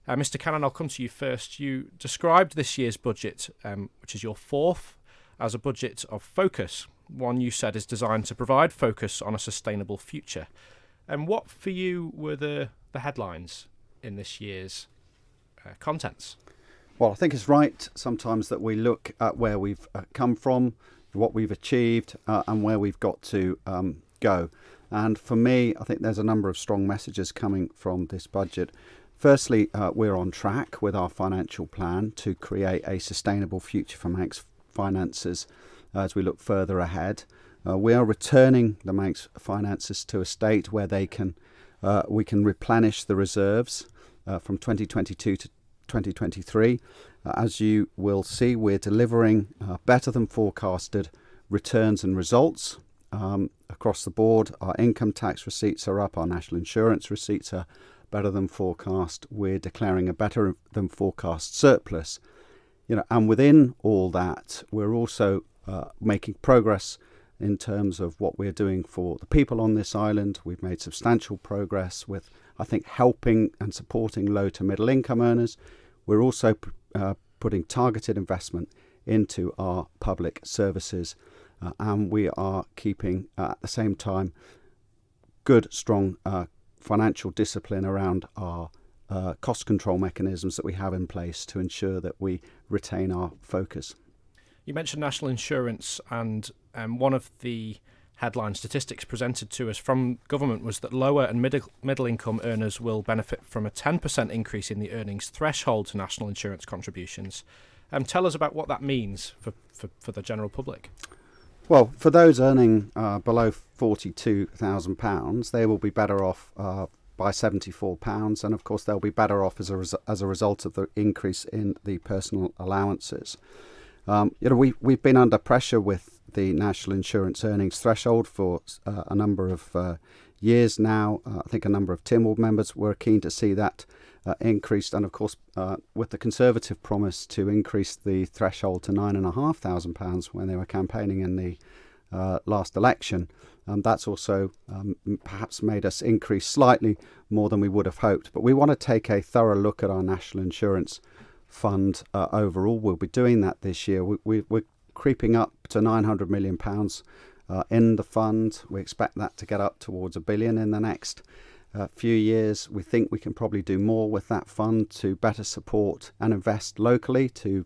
Mr. Cannan, I'll come to you first. You described this year's budget, which is your fourth, as a budget of focus. One you said is designed to provide focus on a sustainable future. And what for you were the headlines in this year's contents? Well, I think it's right sometimes that we look at where we've come from, what we've achieved, and where we've got to go. And for me, I think there's a number of strong messages coming from this budget. Firstly, we're on track with our financial plan to create a sustainable future for Manx finances as we look further ahead. We are returning the Manx finances to a state where we can replenish the reserves from 2022 to 2023. As you will see, we're delivering better than forecasted returns and results across the board. Our income tax receipts are up, our national insurance receipts are better than forecast. We're declaring a better than forecast surplus. And within all that, we're also making progress in terms of what we're doing for the people on this island. We've made substantial progress with, I think, helping and supporting low to middle income earners. We're also putting targeted investment into our public services, and we are keeping, at the same time, good, strong financial discipline around our cost control mechanisms that we have in place to ensure that we retain our focus. You mentioned national insurance, and one of the headline statistics presented to us from government was that lower and middle income earners will benefit from a 10% increase in the earnings threshold to national insurance contributions. Tell us about what that means for the general public. Well, for those earning below £42,000, they will be better off by £74, and of course they'll be better off as a result of the increase in the personal allowances. We've been under pressure with the national insurance earnings threshold for a number of years now. I think a number of Tynwald members were keen to see that increased, and of course with the Conservative promise to increase the threshold to £9,500 when they were campaigning in the last election. That's also perhaps made us increase slightly more than we would have hoped. But we want to take a thorough look at our national insurance fund overall. We'll be doing that this year. We're creeping up to £900 million in the fund. We expect that to get up towards £1 billion in the next few years. We think we can probably do more with that fund to better support and invest locally to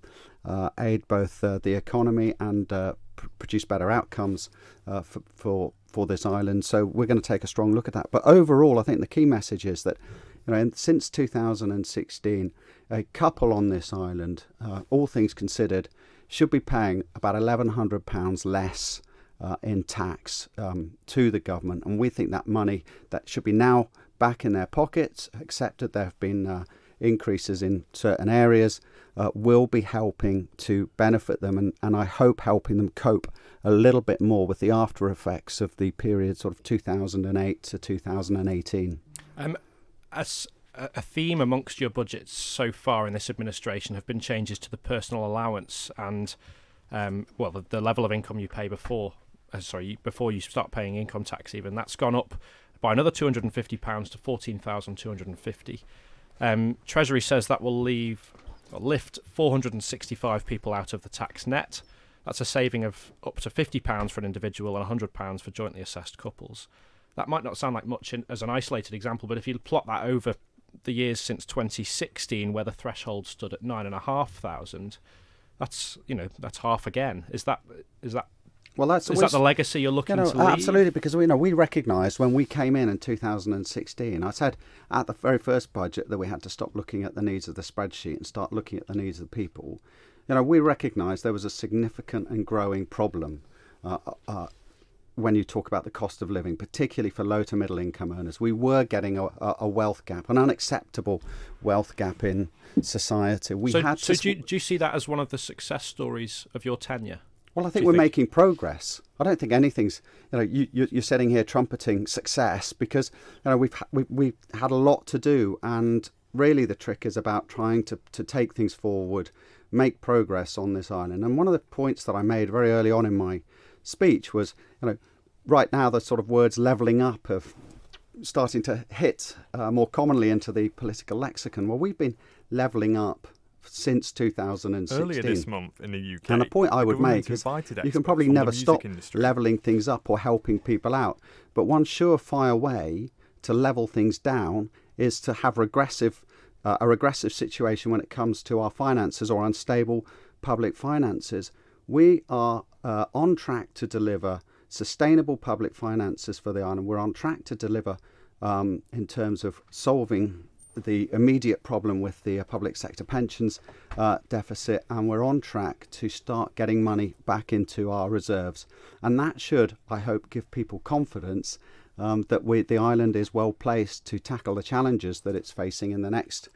aid both the economy and produce better outcomes for this island. So we're going to take a strong look at that. But overall, I think the key message is that since 2016, a couple on this island, all things considered, should be paying about £1,100 less in tax to the government. And we think that money that should be now back in their pockets, accepted there have been increases in certain areas, will be helping to benefit them, and I hope helping them cope a little bit more with the after effects of the period sort of 2008 to 2018. As a theme amongst your budgets so far in this administration have been changes to the personal allowance and the level of income you pay before you start paying income tax. Even that's gone up by another £250 to £14,250. Treasury says that will lift 465 people out of the tax net. That's a saving of up to £50 for an individual and £100 for jointly assessed couples. That might not sound like much as an isolated example, but if you plot that over the years since 2016, where the threshold stood at 9,500, that's half again. Is that the legacy you're looking to leave? Absolutely, because we recognised when we came in 2016, I said at the very first budget that we had to stop looking at the needs of the spreadsheet and start looking at the needs of the people. We recognised there was a significant and growing problem when you talk about the cost of living, particularly for low to middle income earners. We were getting a wealth gap, an unacceptable wealth gap in society. Do you see that as one of the success stories of your tenure? Well, I think we're making progress. I don't think anything's, you're sitting here trumpeting success because, we've had a lot to do, and really the trick is about trying to take things forward, make progress on this island. And one of the points that I made very early on in my speech was, right now the sort of words levelling up have starting to hit more commonly into the political lexicon. Well, we've been levelling up since 2016. Earlier this month in the UK, and the point I would make is you can probably never stop levelling things up or helping people out. But one surefire way to level things down is to have a regressive situation when it comes to our finances or unstable public finances. We are on track to deliver sustainable public finances for the island. We're on track to deliver in terms of solving the immediate problem with the public sector pensions deficit, and we're on track to start getting money back into our reserves. And that should, I hope, give people confidence that the island is well placed to tackle the challenges that it's facing in the next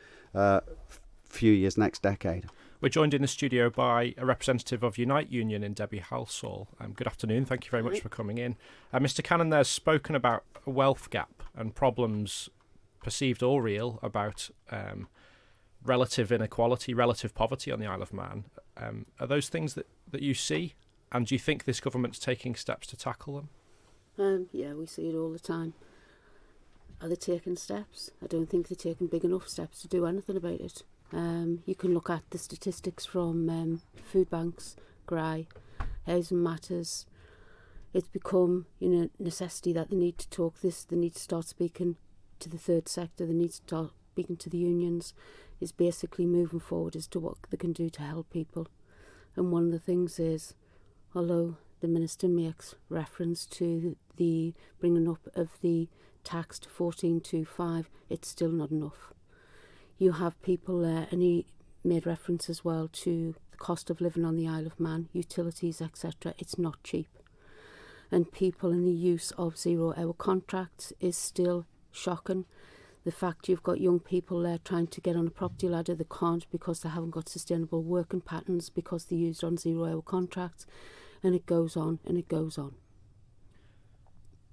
few years, next decade. We're joined in the studio by a representative of Unite Union in Debbie Halsall. Good afternoon. Thank you very much for coming in. Mr. Cannan there's spoken about a wealth gap and problems, perceived or real, about relative inequality, relative poverty on the Isle of Man. Are those things that you see? And do you think this government's taking steps to tackle them? Yeah, we see it all the time. Are they taking steps? I don't think they're taking big enough steps to do anything about it. You can look at the statistics from food banks, GRI, Housing Matters. It's become a necessity that they need to talk this. They need to start speaking to the third sector. They need to start speaking to the unions. Is basically moving forward as to what they can do to help people. And one of the things is, although the Minister makes reference to the bringing up of the tax to 1425, it's still not enough. You have people there, and he made reference as well to the cost of living on the Isle of Man, utilities, etc. It's not cheap. And people in the use of 0-hour contracts is still shocking. The fact you've got young people there trying to get on a property ladder, they can't because they haven't got sustainable working patterns because they're used on 0-hour contracts, and it goes on and it goes on.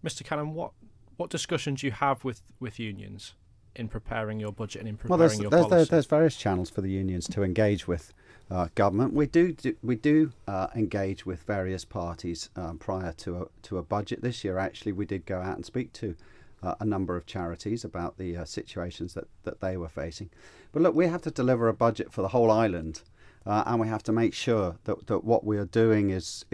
Mr. Cannan, what discussions do you have with unions in preparing your budget and in preparing your policy? There's various channels for the unions to engage with government. We do engage with various parties prior to a budget. This year, actually, we did go out and speak to a number of charities about the situations that they were facing. But look, we have to deliver a budget for the whole island, and we have to make sure that what we are doing is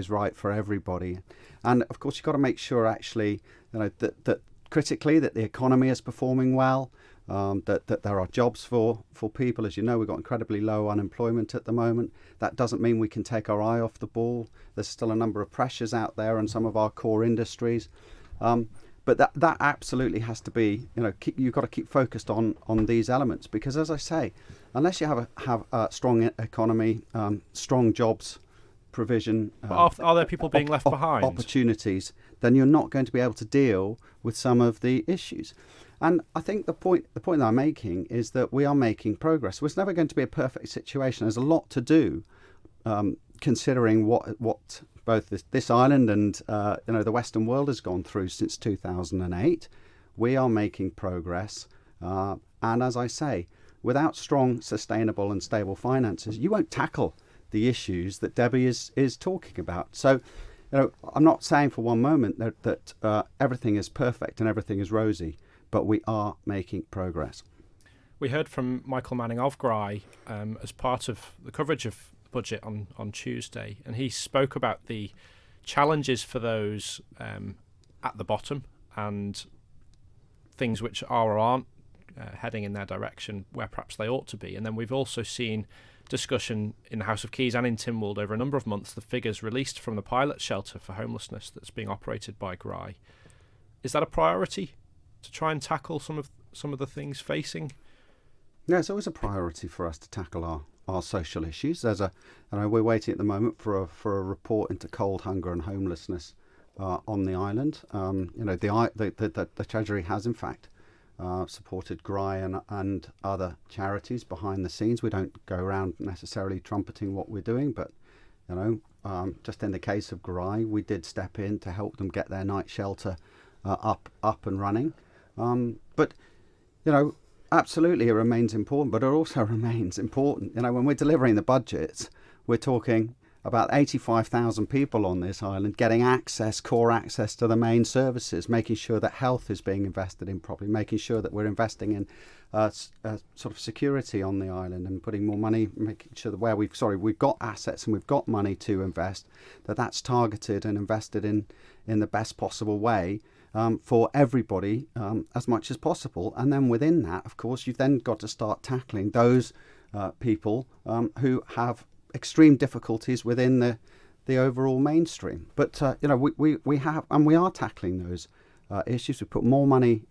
right for everybody. And of course, you've got to make sure actually, that critically that the economy is performing well, that there are jobs for people. As you know, we've got incredibly low unemployment at the moment. That doesn't mean we can take our eye off the ball. There's still a number of pressures out there in some of our core industries. But that absolutely has to be, you've got to keep focused on these elements, because, as I say, unless you have a strong economy, strong jobs provision, are there people being left behind? Opportunities, then you're not going to be able to deal with some of the issues. And I think the point that I'm making is that we are making progress. It's never going to be a perfect situation. There's a lot to do, considering what both this island and the Western world has gone through since 2008. We are making progress, and as I say, without strong, sustainable and stable finances, you won't tackle the issues that Debbie is talking about. So, I'm not saying for one moment that everything is perfect and everything is rosy, but we are making progress. We heard from Michael Manning of GRI as part of the coverage of the budget on Tuesday, and he spoke about the challenges for those at the bottom and things which are or aren't heading in their direction where perhaps they ought to be. And then we've also seen discussion in the House of Keys and in Tynwald over a number of months, the figures released from the pilot shelter for homelessness that's being operated by GRI. Is that a priority to try and tackle some of the things facing? Yeah, it's always a priority for us to tackle our social issues. We're waiting at the moment for a report into cold, hunger and homelessness on the island. The Treasury has in fact supported GRI and other charities behind the scenes. We don't go around necessarily trumpeting what we're doing, but just in the case of GRI, we did step in to help them get their night shelter up and running. But absolutely it remains important, but it also remains important. When we're delivering the budgets, we're talking about 85,000 people on this island getting core access to the main services, making sure that health is being invested in properly, making sure that we're investing in sort of security on the island and putting more money, making sure that we've got assets and we've got money to invest, that's targeted and invested in the best possible way for everybody as much as possible. And then within that, of course, you've then got to start tackling those people who have extreme difficulties within the overall mainstream. But we have, and we are tackling those issues. We put more money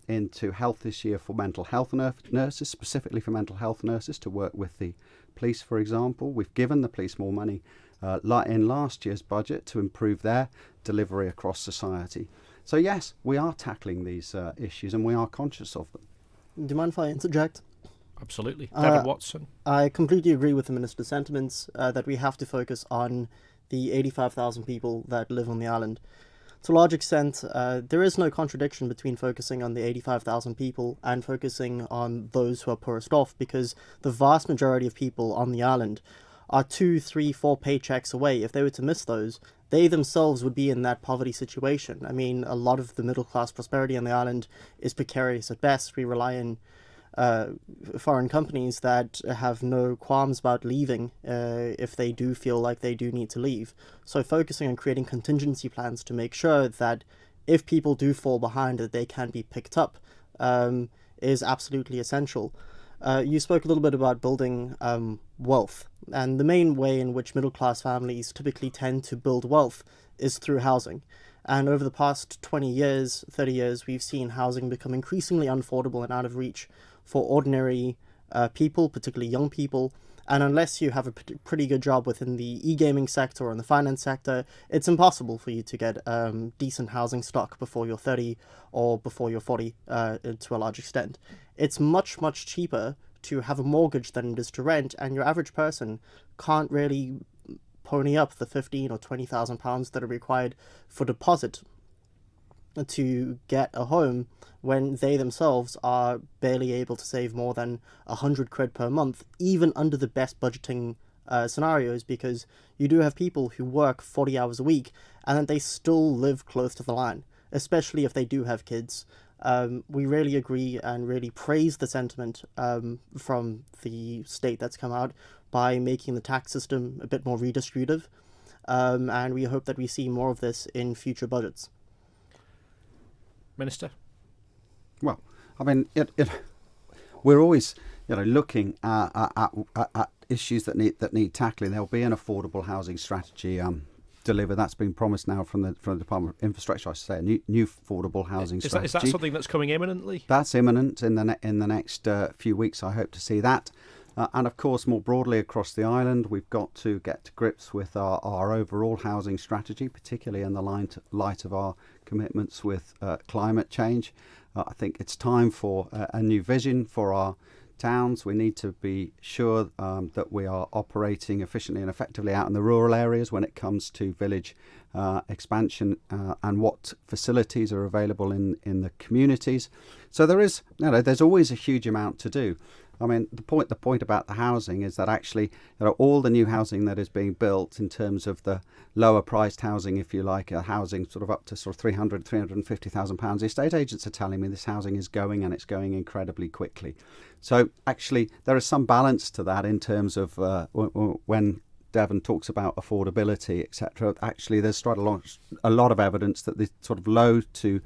into health this year for mental health nurses, specifically for mental health nurses to work with the police, for example. We've given the police more money in last year's budget to improve their delivery across society. So yes, we are tackling these issues and we are conscious of them. Do you mind if I interject? Absolutely. Devon Watson. I completely agree with the Minister's sentiments that we have to focus on the 85,000 people that live on the island. To a large extent, there is no contradiction between focusing on the 85,000 people and focusing on those who are poorest off, because the vast majority of people on the island are 2, 3, 4 paychecks away. If they were to miss those, they themselves would be in that poverty situation. I mean, a lot of the middle class prosperity on the island is precarious at best. We rely on foreign companies that have no qualms about leaving if they do feel like they do need to leave. So focusing on creating contingency plans to make sure that if people do fall behind, that they can be picked up is absolutely essential. You spoke a little bit about building wealth, and the main way in which middle class families typically tend to build wealth is through housing. And over the past 20 years, 30 years, we've seen housing become increasingly unaffordable and out of reach for ordinary people, particularly young people. And unless you have a pretty good job within the e-gaming sector or in the finance sector, it's impossible for you to get decent housing stock before you're 30 or before you're 40 to a large extent. It's much, much cheaper to have a mortgage than it is to rent, and your average person can't really pony up the 15 or 20,000 pounds that are required for deposit to get a home when they themselves are barely able to save more than 100 quid per month, even under the best budgeting scenarios, because you do have people who work 40 hours a week and then they still live close to the line, especially if they do have kids. We really agree and really praise the sentiment from the state that's come out by making the tax system a bit more redistributive, and we hope that we see more of this in future budgets. Minister? Well, I mean, we're always, looking at issues that need tackling. There'll be an affordable housing strategy delivered. That's been promised now from the Department of Infrastructure. I should say a new affordable housing strategy. Is that something that's coming imminently? That's imminent in the next few weeks. I hope to see that. And of course, more broadly across the island, we've got to get to grips with our overall housing strategy, particularly in the light of our commitments with climate change. I think it's time for a new vision for our towns. We need to be sure that we are operating efficiently and effectively out in the rural areas when it comes to village expansion and what facilities are available in the communities. So there's always a huge amount to do. I mean, the point about the housing is that actually, all the new housing that is being built in terms of the lower priced housing, if you like, housing sort of up to sort of £350,000, the estate agents are telling me this housing is going, and it's going incredibly quickly. So actually, there is some balance to that in terms of when Devon talks about affordability, etc. Actually, there's a lot of evidence that the sort of low to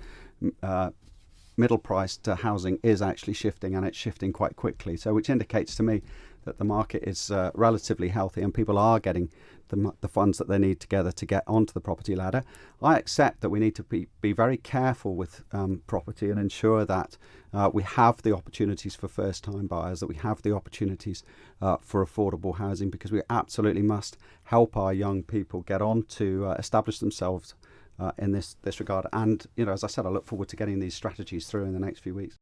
middle-priced housing is actually shifting, and it's shifting quite quickly. So, which indicates to me that the market is relatively healthy, and people are getting the funds that they need together to get onto the property ladder. I accept that we need to be very careful with property and ensure that we have the opportunities for first-time buyers, that we have the opportunities for affordable housing, because we absolutely must help our young people get on to establish themselves in this regard. And, as I said, I look forward to getting these strategies through in the next few weeks.